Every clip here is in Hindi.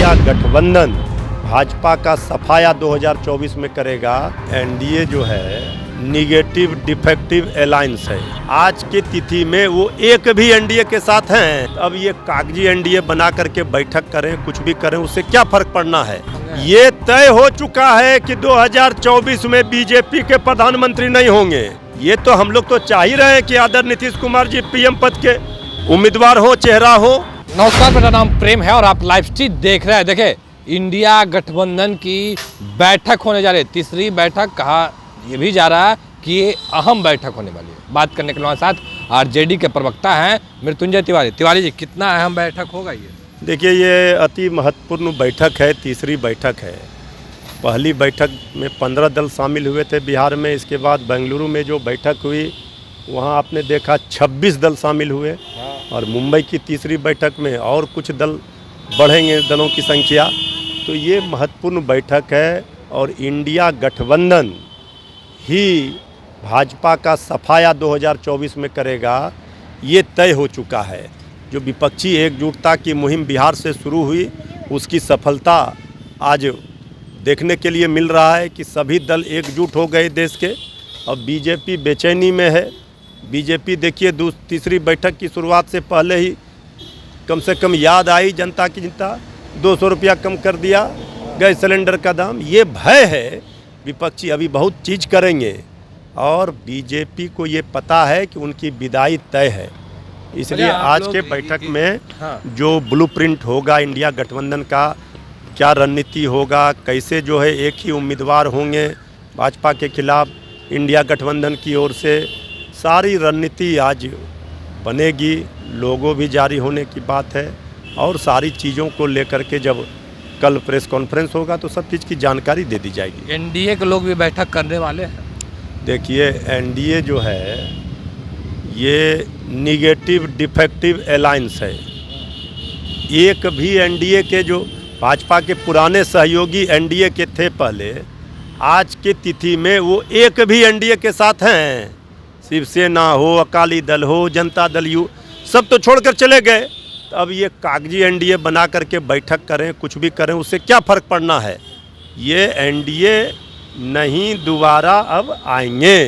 इंडिया गठबंधन भाजपा का सफाया 2024 में करेगा। एनडीए जो है निगेटिव डिफेक्टिव अलायंस है। आज की तिथि में वो एक भी एनडीए के साथ हैं। अब ये कागजी एनडीए बना करके बैठक करें, कुछ भी करें, उससे क्या फर्क पड़ना है। ये तय हो चुका है कि 2024 में बीजेपी के प्रधानमंत्री नहीं होंगे। ये तो हम लोग तो चाह ही रहे हैं कि आदरणीय नीतीश कुमार जी पीएम पद के उम्मीदवार हो, चेहरा हो। नमस्कार, मेरा नाम प्रेम है और आप लाइव स्ट्रीट देख रहे हैं। देखे, इंडिया गठबंधन की बैठक होने जा रही है। तीसरी बैठक कहा ये भी जा रहा है कि ये अहम बैठक होने वाली है। बात करने के लिए हमारे साथ आरजेडी के प्रवक्ता हैं मृत्युंजय तिवारी। तिवारी जी, कितना अहम बैठक होगा ये? देखिए, ये अति महत्वपूर्ण बैठक है, तीसरी बैठक है। पहली बैठक में 15 दल शामिल हुए थे बिहार में। इसके बाद बेंगलुरु में जो बैठक हुई वहाँ आपने देखा 26 दल शामिल हुए। और मुंबई की तीसरी बैठक में और कुछ दल बढ़ेंगे, दलों की संख्या। तो ये महत्वपूर्ण बैठक है और इंडिया गठबंधन ही भाजपा का सफाया 2024 में करेगा, ये तय हो चुका है। जो विपक्षी एकजुटता की मुहिम बिहार से शुरू हुई, उसकी सफलता आज देखने के लिए मिल रहा है कि सभी दल एकजुट हो गए देश के। अब बीजेपी बेचैनी में है। बीजेपी देखिए, तीसरी बैठक की शुरुआत से पहले ही कम से कम याद आई जनता की चिंता, 200 रुपया कम कर दिया गैस सिलेंडर का दाम। ये भय है विपक्षी अभी बहुत चीज़ करेंगे और बीजेपी को ये पता है कि उनकी विदाई तय है। इसलिए आज के बैठक में जो ब्लूप्रिंट होगा इंडिया गठबंधन का, क्या रणनीति होगा, कैसे जो है एक ही उम्मीदवार होंगे भाजपा के खिलाफ इंडिया गठबंधन की ओर से, सारी रणनीति आज बनेगी। लोगो भी जारी होने की बात है और सारी चीज़ों को लेकर के जब कल प्रेस कॉन्फ्रेंस होगा तो सब चीज़ की जानकारी दे दी जाएगी। एनडीए के लोग भी बैठक करने वाले हैं। देखिए, एनडीए जो है ये निगेटिव डिफेक्टिव अलायंस है। एक भी एनडीए के जो भाजपा के पुराने सहयोगी एनडीए के थे पहले, आज की तिथि में वो एक भी एनडीए के साथ हैं। शिवसेना हो, अकाली दल हो, जनता दल यू, सब तो छोड़कर चले गए। तो अब ये कागजी एनडीए बना करके बैठक करें, कुछ भी करें, उससे क्या फ़र्क पड़ना है। ये एनडीए नहीं दोबारा अब आएंगे।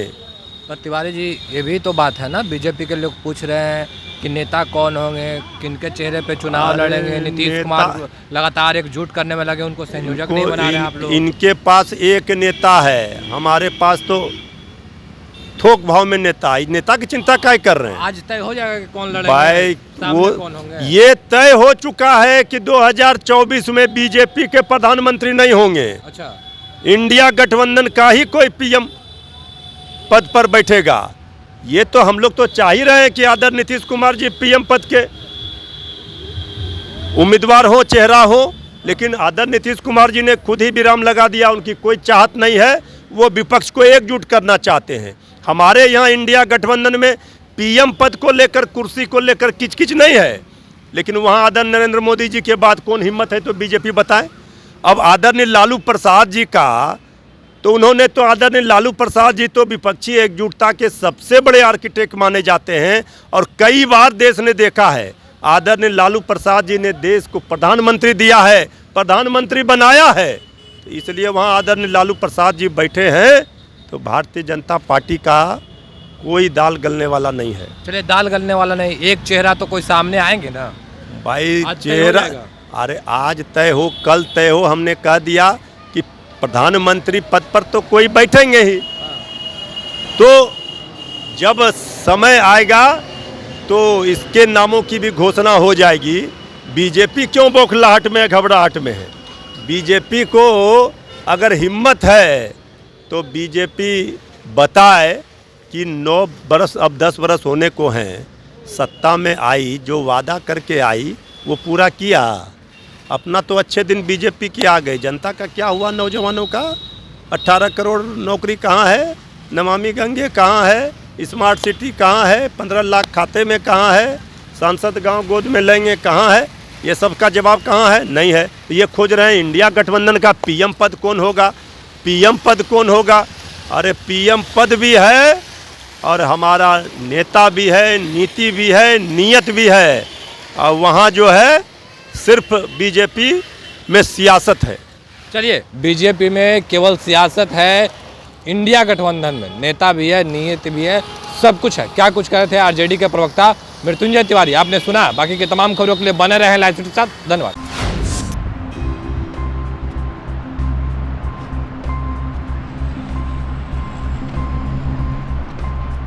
पर तिवारी जी, ये भी तो बात है ना, बीजेपी के लोग पूछ रहे हैं कि नेता कौन होंगे, किनके चेहरे पे चुनाव लड़ेंगे। नीतीश कुमार लगातार एकजुट करने में लगे, उनको संयोजक नहीं बना रहे आप लोग। इनके पास एक नेता है, हमारे पास तो थोक भाव में नेता है। नेता की चिंता क्या कर रहे हैं? आज तय हो जाएगा कि कौन लड़ेंगे, भाई वो कौन होंगे? ये तय हो चुका है कि 2024 में बीजेपी के प्रधानमंत्री नहीं होंगे। अच्छा, इंडिया गठबंधन का ही कोई पीएम पद पर बैठेगा। ये तो हम लोग तो चाह ही रहे हैं कि आदरणीय नीतीश कुमार जी पीएम पद के उम्मीदवार हो, चेहरा हो। लेकिन आदरणीय नीतीश कुमार जी ने खुद ही विराम लगा दिया। उनकी कोई चाहत नहीं है, वो विपक्ष को एकजुट करना चाहते हैं। हमारे यहाँ इंडिया गठबंधन में पीएम पद को लेकर, कुर्सी को लेकर किचकिच नहीं है। लेकिन वहाँ आदरणीय नरेंद्र मोदी जी के बाद कौन हिम्मत है तो बीजेपी बताएं। अब आदरणीय लालू प्रसाद जी का तो उन्होंने तो, आदरणीय लालू प्रसाद जी तो विपक्षी एकजुटता के सबसे बड़े आर्किटेक्ट माने जाते हैं। और कई बार देश ने देखा है, आदरणीय लालू प्रसाद जी ने देश को प्रधानमंत्री दिया है, प्रधानमंत्री बनाया है। तो इसलिए वहाँ आदरणीय लालू प्रसाद जी बैठे हैं। तो भारतीय जनता पार्टी का कोई दाल गलने वाला नहीं है। चलिए, दाल गलने वाला नहीं, एक चेहरा तो कोई सामने आएंगे ना भाई। चेहरा अरे आज तय हो, कल तय हो। हमने कह दिया कि प्रधानमंत्री पद पर तो कोई बैठेंगे ही। तो जब समय आएगा तो इसके नामों की भी घोषणा हो जाएगी। बीजेपी क्यों बौखलाहट में, घबराहट में है? बीजेपी को अगर हिम्मत है तो बीजेपी बताए कि 9 बरस, अब 10 बरस होने को हैं, सत्ता में आई, जो वादा करके आई वो पूरा किया। अपना तो अच्छे दिन बीजेपी की आ गई। जनता का क्या हुआ? नौजवानों का 18 करोड़ नौकरी कहाँ है? नमामि गंगे कहाँ है? स्मार्ट सिटी कहाँ है? 15 लाख खाते में कहाँ है? सांसद गांव गोद में लेंगे कहाँ है? ये सब का जवाब कहाँ है? नहीं है। तो ये खोज रहे हैं इंडिया गठबंधन का पीएम पद कौन होगा, पीएम पद कौन होगा। अरे पीएम पद भी है और हमारा नेता भी है, नीति भी है, नीयत भी है। और वहाँ जो है सिर्फ बीजेपी में सियासत है। चलिए, बीजेपी में केवल सियासत है, इंडिया गठबंधन में नेता भी है, नीयत भी है, सब कुछ है। क्या कुछ कह रहे थे आरजेडी के प्रवक्ता मृत्युंजय तिवारी, आपने सुना। बाकी के तमाम खबरों के लिए बने रहे लाइव के साथ। धन्यवाद।